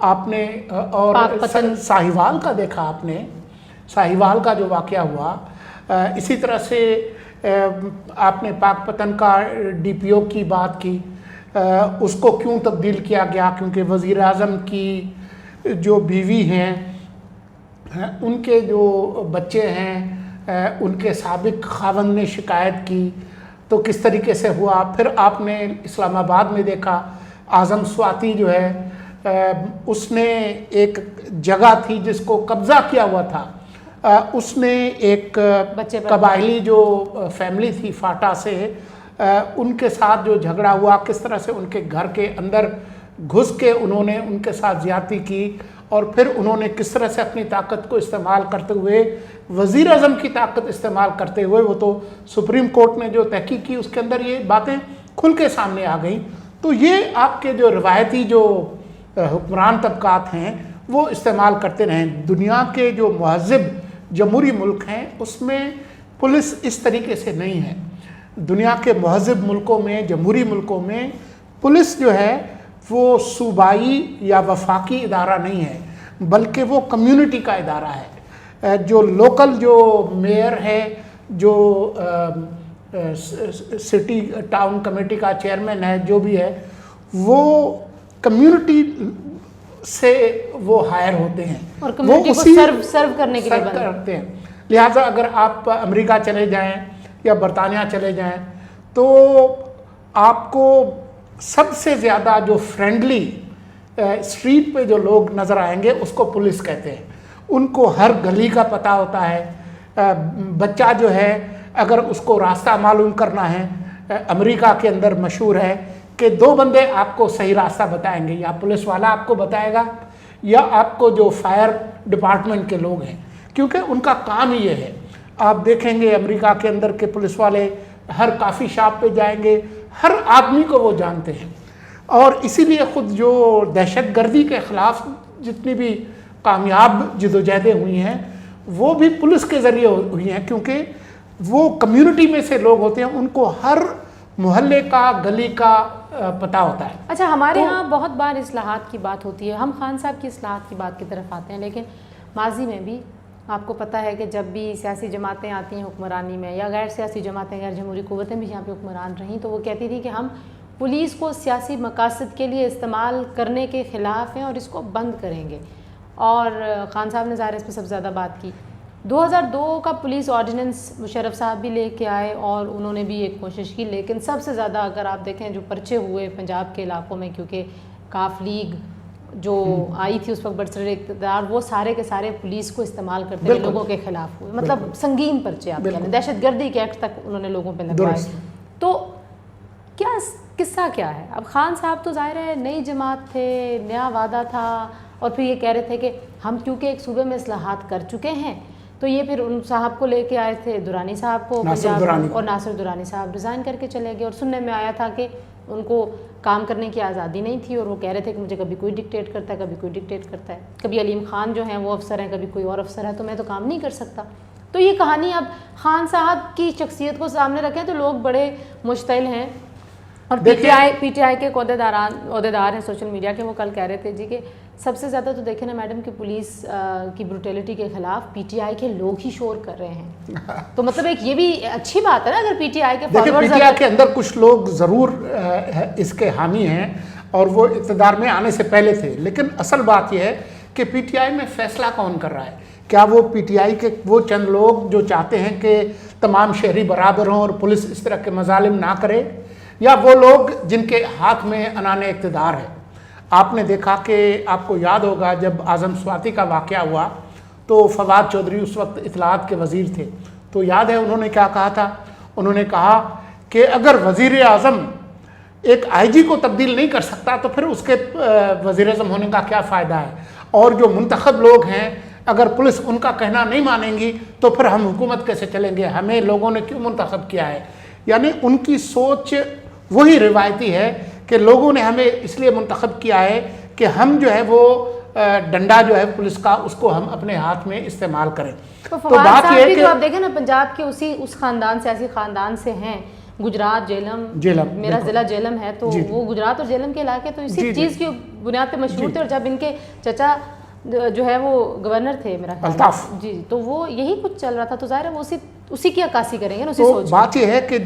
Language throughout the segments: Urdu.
آپ نے اور ساہیوال کا دیکھا آپ نے، ساہیوال کا جو واقعہ ہوا، اسی طرح سے آپ نے پاک پتن کا ڈی پی او کی بات کی، اس کو کیوں تبدیل کیا گیا؟ کیونکہ وزیر اعظم کی جو بیوی ہیں، ان کے جو بچے ہیں، ان کے سابق خاوند نے شکایت کی تو کس طریقے سے ہوا۔ پھر آپ نے اسلام آباد میں دیکھا اعظم سواتی جو ہے، اس نے ایک جگہ تھی جس کو قبضہ کیا ہوا تھا، اس نے ایک قبائلی جو فیملی تھی فاٹا سے، ان کے ساتھ جو جھگڑا ہوا، کس طرح سے ان کے گھر کے اندر گھس کے انہوں نے ان کے ساتھ زیادتی کی، اور پھر انہوں نے کس طرح سے اپنی طاقت کو استعمال کرتے ہوئے، وزیر اعظم کی طاقت استعمال کرتے ہوئے، وہ تو سپریم کورٹ نے جو تحقیق کی اس کے اندر یہ باتیں کھل کے سامنے آ گئیں۔ تو یہ آپ کے جو روایتی جو حکمران طبقات ہیں وہ استعمال کرتے رہیں۔ دنیا کے جو مہذب جمہوری ملک ہیں اس میں پولیس اس طریقے سے نہیں ہے۔ دنیا کے مہذب ملکوں میں، جمہوری ملکوں میں پولیس جو ہے وہ صوبائی یا وفاقی ادارہ نہیں ہے، بلکہ وہ کمیونٹی کا ادارہ ہے۔ جو لوکل جو میئر ہے، جو سٹی ٹاؤن کمیٹی کا چیئرمین ہے، جو بھی ہے، وہ کمیونٹی سے وہ ہائر ہوتے ہیں اور کمیونٹی کو سرو کرنے کے لیے کرتے ہیں۔ لہٰذا اگر آپ امریکہ چلے جائیں یا برطانیہ چلے جائیں تو آپ کو سب سے زیادہ جو فرینڈلی اسٹریٹ پہ جو لوگ نظر آئیں گے اس کو پولیس کہتے ہیں۔ ان کو ہر گلی کا پتہ ہوتا ہے۔ بچہ جو ہے اگر اس کو راستہ معلوم کرنا ہے، امریکہ کے اندر مشہور ہے کہ دو بندے آپ کو صحیح راستہ بتائیں گے، یا پولیس والا آپ کو بتائے گا یا آپ کو جو فائر ڈپارٹمنٹ کے لوگ ہیں، کیونکہ ان کا کام ہی یہ ہے۔ آپ دیکھیں گے امریکہ کے اندر کے پولیس والے ہر کافی شاپ پہ جائیں گے، ہر آدمی کو وہ جانتے ہیں، اور اسی لیے خود جو دہشت گردی کے خلاف جتنی بھی کامیاب جدوجہدیں ہوئی ہیں وہ بھی پولیس کے ذریعے ہوئی ہیں، کیونکہ وہ کمیونٹی میں سے لوگ ہوتے ہیں، ان کو ہر محلے کا، گلی کا پتہ ہوتا ہے۔ اچھا، ہمارے ہاں بہت بار اصلاحات کی بات ہوتی ہے، ہم خان صاحب کی اصلاحات کی بات کی طرف آتے ہیں، لیکن ماضی میں بھی آپ کو پتہ ہے کہ جب بھی سیاسی جماعتیں آتی ہیں حکمرانی میں، یا غیر سیاسی جماعتیں، غیر جمہوری قوتیں بھی یہاں پہ حکمران رہیں، تو وہ کہتی تھی کہ ہم پولیس کو سیاسی مقاصد کے لیے استعمال کرنے کے خلاف ہیں اور اس کو بند کریں گے۔ اور خان صاحب نے ظاہر اس پہ سب سے زیادہ بات کی۔ 2002 کا پولیس آرڈیننس مشرف صاحب بھی لے کے آئے اور انہوں نے بھی ایک کوشش کی، لیکن سب سے زیادہ اگر آپ دیکھیں جو پرچے ہوئے پنجاب کے علاقوں میں، کیونکہ کاف لیگ جو آئی تھی اس وقت برسر اقتدار، وہ سارے کے سارے پولیس کو استعمال کرتے ہوئے لوگوں کے خلاف ہوئے، مطلب سنگین پرچے، آپ کہہ لیں دہشت گردی کے ایکٹ تک انہوں نے لوگوں پہ لگوائے۔ تو کیا قصہ کیا ہے؟ اب خان صاحب تو ظاہر ہے نئی جماعت تھے، نیا وعدہ تھا، اور پھر یہ کہہ رہے تھے کہ ہم کیونکہ ایک صوبے میں اصلاحات کر چکے ہیں، تو یہ پھر ان صاحب کو لے کے آئے تھے، درانی صاحب کو پنجاب، اور ناصر درانی صاحب ریزائن کر کے چلے گئے، اور سننے میں آیا تھا کہ ان کو کام کرنے کی آزادی نہیں تھی، اور وہ کہہ رہے تھے کہ مجھے کبھی کوئی ڈکٹیٹ کرتا ہے، کبھی کوئی ڈکٹیٹ کرتا ہے، کبھی علیم خان جو ہیں وہ افسر ہیں، کبھی کوئی اور افسر ہے، تو میں تو کام نہیں کر سکتا۔ تو یہ کہانی اب خان صاحب کی شخصیت کو سامنے رکھیں تو لوگ بڑے مشتعل ہیں، اور پی ٹی آئی کے عہدیدار ہیں سوشل میڈیا کے، وہ کل کہہ رہے تھے جی کہ سب سے زیادہ تو دیکھیں نا میڈم کہ پولیس کی بروٹیلٹی کے خلاف پی ٹی آئی کے لوگ ہی شور کر رہے ہیں، تو مطلب ایک یہ بھی اچھی بات ہے نا، اگر پی ٹی آئی کے فالوورز، پی ٹی آئی کے اندر کچھ لوگ ضرور اس کے حامی ہیں اور وہ اقتدار میں آنے سے پہلے تھے، لیکن اصل بات یہ ہے کہ پی ٹی آئی میں فیصلہ کون کر رہا ہے؟ کیا وہ پی ٹی آئی کے وہ چند لوگ جو چاہتے ہیں کہ تمام شہری برابر ہوں اور پولیس اس طرح کے مظالم نہ کرے، یا وہ لوگ جن کے ہاتھ میں عنان اقتدار ہے؟ آپ نے دیکھا کہ آپ کو یاد ہوگا جب اعظم سواتی کا واقعہ ہوا تو فواد چودھری اس وقت اطلاعات کے وزیر تھے، تو یاد ہے انہوں نے کیا کہا تھا؟ انہوں نے کہا کہ اگر وزیر اعظم ایک آئی جی کو تبدیل نہیں کر سکتا تو پھر اس کے وزیر اعظم ہونے کا کیا فائدہ ہے، اور جو منتخب لوگ ہیں اگر پولیس ان کا کہنا نہیں مانیں گی تو پھر ہم حکومت کیسے چلیں گے، ہمیں لوگوں نے کیوں منتخب کیا ہے؟ یعنی ان کی سوچ وہی روایتی ہے کہ لوگوں نے ہمیں اس لیے منتخب کیا ہے کہ ہم جو ہے وہ ڈنڈا جو ہے پولیس کا اس کو ہم اپنے ہاتھ میں استعمال کریں۔ تو بات یہ ہے کہ آپ دیکھیں نا پنجاب کے اس خاندان، سیاسی خاندان سے ہیں، گجرات جیلم میرا ضلع جیلم ہے تو وہ گجرات اور جیلم کے علاقے تو اسی چیز کی بنیاد پہ مشہور تھے، اور جب ان کے چچا جو ہے وہ گورنر تھے میرا خیال الطاف، جی، تو وہ یہی کچھ چل رہا تھا، تو ظاہر ہے وہ اسی کی عکاسی کریں گے نا، اسی سوچ. بات یہ ہے کہ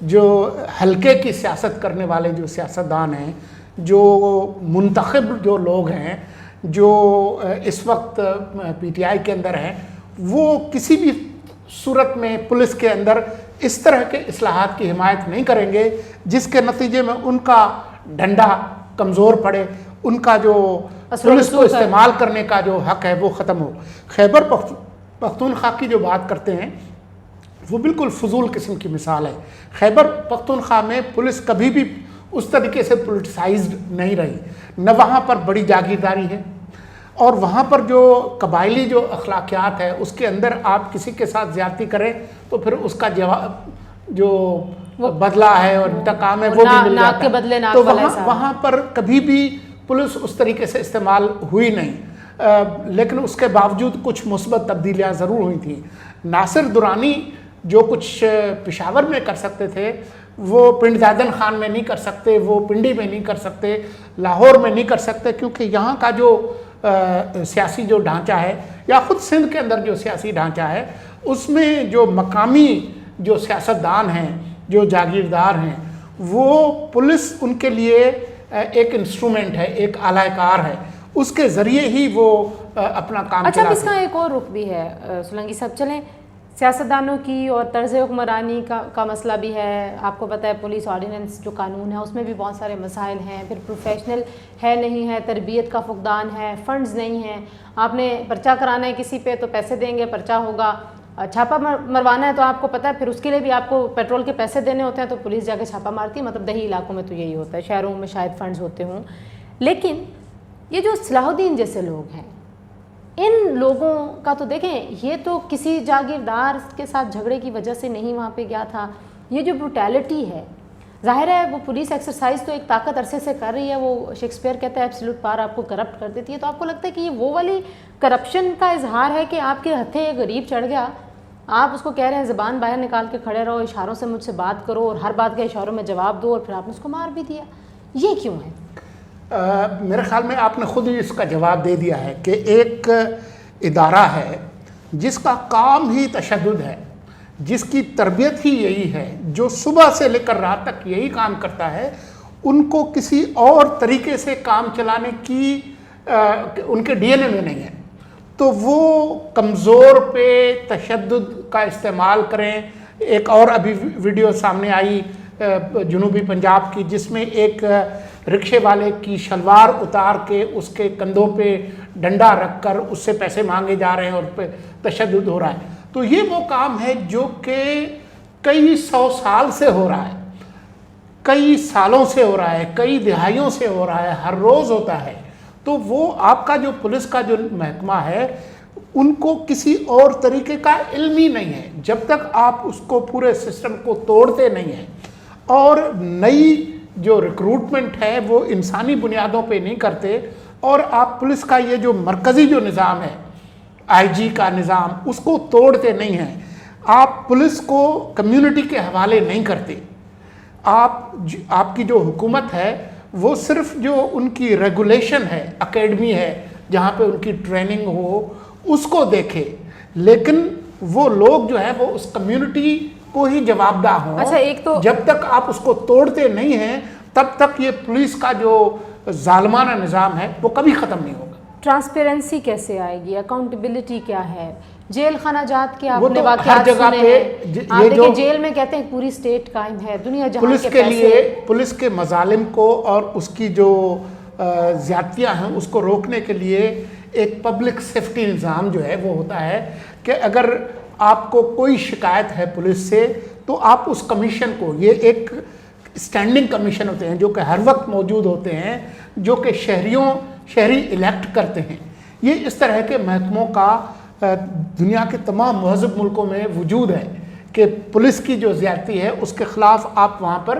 جو حلقے کی سیاست کرنے والے جو سیاستدان ہیں، جو منتخب جو لوگ ہیں، جو اس وقت پی ٹی آئی کے اندر ہیں، وہ کسی بھی صورت میں پولیس کے اندر اس طرح کے اصلاحات کی حمایت نہیں کریں گے جس کے نتیجے میں ان کا ڈنڈا کمزور پڑے، ان کا جو پولیس کو استعمال کرنے کا جو حق ہے وہ ختم ہو. خیبر پختونخوا کی جو بات کرتے ہیں وہ بالکل فضول قسم کی مثال ہے. خیبر پختونخوا میں پولیس کبھی بھی اس طریقے سے پولیٹیسائزڈ نہیں رہی، نہ وہاں پر بڑی جاگیرداری ہے، اور وہاں پر جو قبائلی جو اخلاقیات ہے اس کے اندر آپ کسی کے ساتھ زیادتی کریں تو پھر اس کا جو بدلہ ہے اور انتقام ہے وہ بھی مل جاتا ہے. تو وہاں پر کبھی بھی پولیس اس طریقے سے استعمال ہوئی نہیں، لیکن اس کے باوجود کچھ مثبت تبدیلیاں ضرور ہوئی تھیں. ناصر درانی جو کچھ پشاور میں کر سکتے تھے وہ پنڈ دادن خان میں نہیں کر سکتے، وہ پنڈی میں نہیں کر سکتے، لاہور میں نہیں کر سکتے، کیونکہ یہاں کا جو سیاسی جو ڈھانچہ ہے یا خود سندھ کے اندر جو سیاسی ڈھانچہ ہے اس میں جو مقامی جو سیاستدان ہیں، جو جاگیردار ہیں، وہ پولیس ان کے لیے ایک انسٹرومنٹ ہے، ایک آلہ کار ہے، اس کے ذریعے ہی وہ اپنا کام اچھا. اس کا ایک اور رخ بھی ہے سولنگی صاحب، چلیں سیاستدانوں کی اور طرز حکمرانی کا مسئلہ بھی ہے. آپ کو پتہ ہے پولیس آرڈیننس جو قانون ہے اس میں بھی بہت سارے مسائل ہیں، پھر پروفیشنل ہے نہیں ہے، تربیت کا فقدان ہے، فنڈز نہیں ہیں. آپ نے پرچہ کرانا ہے کسی پہ تو پیسے دیں گے، پرچہ ہوگا. چھاپا مروانا ہے تو آپ کو پتہ ہے پھر اس کے لیے بھی آپ کو پیٹرول کے پیسے دینے ہوتے ہیں، تو پولیس جا کے چھاپا مارتی ہے. مطلب دیہی علاقوں میں تو یہی ہوتا ہے، شہروں میں شاید فنڈز ہوتے ہوں. لیکن یہ جو صلاح الدین جیسے لوگ ہیں، ان لوگوں کا تو دیکھیں، یہ تو کسی جاگیردار کے ساتھ جھگڑے کی وجہ سے نہیں وہاں پہ گیا تھا. یہ جو بروٹیلٹی ہے، ظاہر ہے وہ پولیس ایکسرسائز تو ایک طاقت عرصے سے کر رہی ہے. وہ شیکسپیئر کہتا ہے ایبسلیوٹ پاور آپ کو کرپٹ کر دیتی ہے. تو آپ کو لگتا ہے کہ یہ وہ والی کرپشن کا اظہار ہے کہ آپ کے ہتھے غریب چڑھ گیا، آپ اس کو کہہ رہے ہیں زبان باہر نکال کے کھڑے رہو، اشاروں سے مجھ سے بات کرو، اور ہر بات کے اشاروں میں جواب دو، اور پھر آپ نے اس کو مار بھی دیا. یہ کیوں ہے؟ میرے خیال میں آپ نے خود ہی اس کا جواب دے دیا ہے کہ ایک ادارہ ہے جس کا کام ہی تشدد ہے، جس کی تربیت ہی یہی ہے، جو صبح سے لے کر رات تک یہی کام کرتا ہے، ان کو کسی اور طریقے سے کام چلانے کی ان کے ڈی این اے میں نہیں ہے. تو وہ کمزور پہ تشدد کا استعمال کریں. ایک اور ابھی ویڈیو سامنے آئی جنوبی پنجاب کی، جس میں ایک رکشے والے کی شلوار اتار کے اس کے کندھوں پہ ڈنڈا رکھ کر اس سے پیسے مانگے جا رہے ہیں اور پہ تشدد ہو رہا ہے. تو یہ وہ کام ہے جو کہ کئی 100 سال سے ہو رہا ہے، کئی سالوں سے ہو رہا ہے، کئی دہائیوں سے ہو رہا ہے، ہر روز ہوتا ہے. تو وہ آپ کا جو پولیس کا جو محکمہ ہے ان کو کسی اور طریقے کا علم ہی نہیں ہے. جب تک آپ اس کو پورے سسٹم کو توڑتے نہیں ہیں اور نئی جو ریکروٹمنٹ ہے وہ انسانی بنیادوں پہ نہیں کرتے، اور آپ پولیس کا یہ جو مرکزی جو نظام ہے، آئی جی کا نظام، اس کو توڑتے نہیں ہیں، آپ پولیس کو کمیونٹی کے حوالے نہیں کرتے، آپ کی جو حکومت ہے وہ صرف جو ان کی ریگولیشن ہے، اکیڈمی ہے جہاں پہ ان کی ٹریننگ ہو، اس کو دیکھے، لیکن وہ لوگ جو ہے وہ اس کمیونٹی کو ہی جواب دہ ہوں. اچھا، ایک تو جب تک آپ اس کو توڑتے نہیں ہیں تب تک یہ پولیس کا جو ظالمانہ نظام ہے وہ کبھی ختم نہیں ہوگا. ٹرانسپیرنسی کیسے آئے گی؟ اکاؤنٹیبلٹی کیا ہے؟ جیل خانہ جات کے آپ وہ نے تو واقعات ہر جگہ سنے پہ ہیں. آپ دیکھیں جیل میں کہتے ہیں پوری سٹیٹ قائم ہے، دنیا جہاں پولیس کے لیے پولیس کے مظالم کو اور اس کی جو زیادتیاں ہیں اس کو روکنے کے لیے ایک پبلک سیفٹی نظام جو ہے وہ ہوتا ہے کہ اگر آپ کو کوئی شکایت ہے پولیس سے تو آپ اس کمیشن کو، یہ ایک اسٹینڈنگ کمیشن ہوتے ہیں جو کہ ہر وقت موجود ہوتے ہیں، جو کہ شہری الیکٹ کرتے ہیں. یہ اس طرح کے محکموں کا دنیا کے تمام مہذب ملکوں میں وجود ہے کہ پولیس کی جو زیادتی ہے اس کے خلاف آپ وہاں پر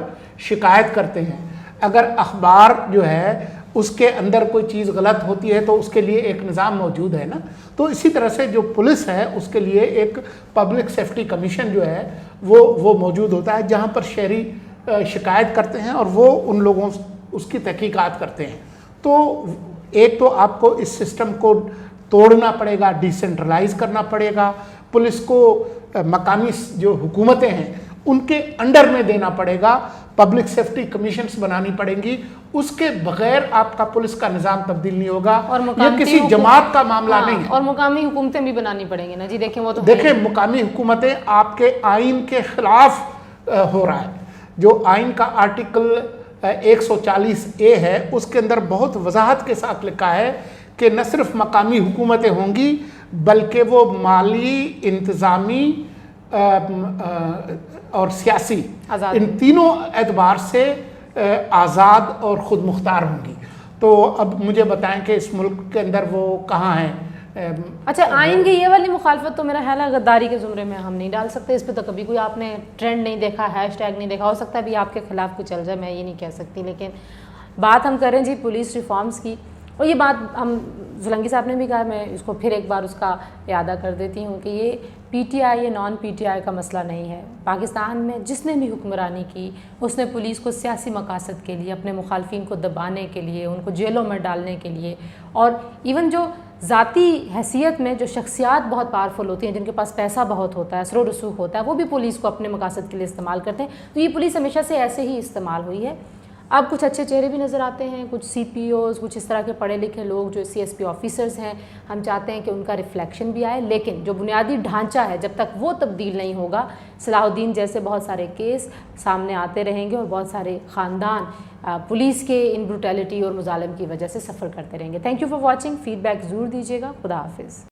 شکایت کرتے ہیں. اگر اخبار جو ہے اس کے اندر کوئی چیز غلط ہوتی ہے تو اس کے لیے ایک نظام موجود ہے نا. تو اسی طرح سے جو پولیس ہے اس کے لیے ایک پبلک سیفٹی کمیشن جو ہے وہ موجود ہوتا ہے, جہاں پر شہری شکایت کرتے ہیں اور وہ ان لوگوں اس کی تحقیقات کرتے ہیں. تو ایک تو آپ کو اس سسٹم کو توڑنا پڑے گا, ڈیسنٹرلائز کرنا پڑے گا, پولیس کو مقامی جو حکومتیں ہیں ان کے انڈر میں دینا پڑے گا, پبلک سیفٹی کمیشنز بنانی پڑیں گی. اس کے بغیر آپ کا پولیس کا نظام تبدیل نہیں ہوگا. یہ کسی جماعت کا معاملہ نہیں ہے. اور مقامی حکومتیں بھی بنانی پڑیں گی نا جی. دیکھیں وہ تو دیکھیں مقامی حکومتیں آپ کے آئین کے خلاف ہو رہا ہے. جو آئین کا آرٹیکل 140A ہے اس کے اندر بہت وضاحت کے ساتھ لکھا ہے کہ نہ صرف مقامی حکومتیں ہوں گی بلکہ وہ مالی, انتظامی اور سیاسی ان تینوں اعتبار سے آزاد اور خود مختار ہوں گی. تو اب مجھے بتائیں کہ اس ملک کے اندر وہ کہاں ہیں. اچھا, آئین کی یہ والی مخالفت تو میرا خیال ہے غداری کے زمرے میں ہم نہیں ڈال سکتے. اس پہ تو کبھی کوئی آپ نے ٹرینڈ نہیں دیکھا, ہیش ٹیگ نہیں دیکھا. ہو سکتا ہے بھی آپ کے خلاف کچھ چل جائے, میں یہ نہیں کہہ سکتی. لیکن بات ہم کریں جی پولیس ریفارمز کی, اور یہ بات ہم زولنگی صاحب نے بھی کہا, میں اس کو پھر ایک بار اس کا اعادہ کر دیتی ہوں کہ یہ پی ٹی آئی یا نان پی ٹی آئی کا مسئلہ نہیں ہے. پاکستان میں جس نے بھی حکمرانی کی اس نے پولیس کو سیاسی مقاصد کے لیے, اپنے مخالفین کو دبانے کے لیے, ان کو جیلوں میں ڈالنے کے لیے, اور ایون جو ذاتی حیثیت میں جو شخصیات بہت پاورفل ہوتی ہیں, جن کے پاس پیسہ بہت ہوتا ہے, اثر و رسوخ ہوتا ہے, وہ بھی پولیس کو اپنے مقاصد کے لیے استعمال کرتے ہیں. تو یہ پولیس ہمیشہ سے ایسے ہی استعمال ہوئی ہے. اب کچھ اچھے چہرے بھی نظر آتے ہیں, کچھ سی پی اوز, کچھ اس طرح کے پڑھے لکھے لوگ جو سی ایس پی آفیسرز ہیں, ہم چاہتے ہیں کہ ان کا ریفلیکشن بھی آئے. لیکن جو بنیادی ڈھانچہ ہے جب تک وہ تبدیل نہیں ہوگا, صلاح الدین جیسے بہت سارے کیس سامنے آتے رہیں گے اور بہت سارے خاندان پولیس کے ان بروٹیلٹی اور مظالم کی وجہ سے سفر کرتے رہیں گے. Thank you for watching. Feedback ضرور دیجیے گا. خدا حافظ.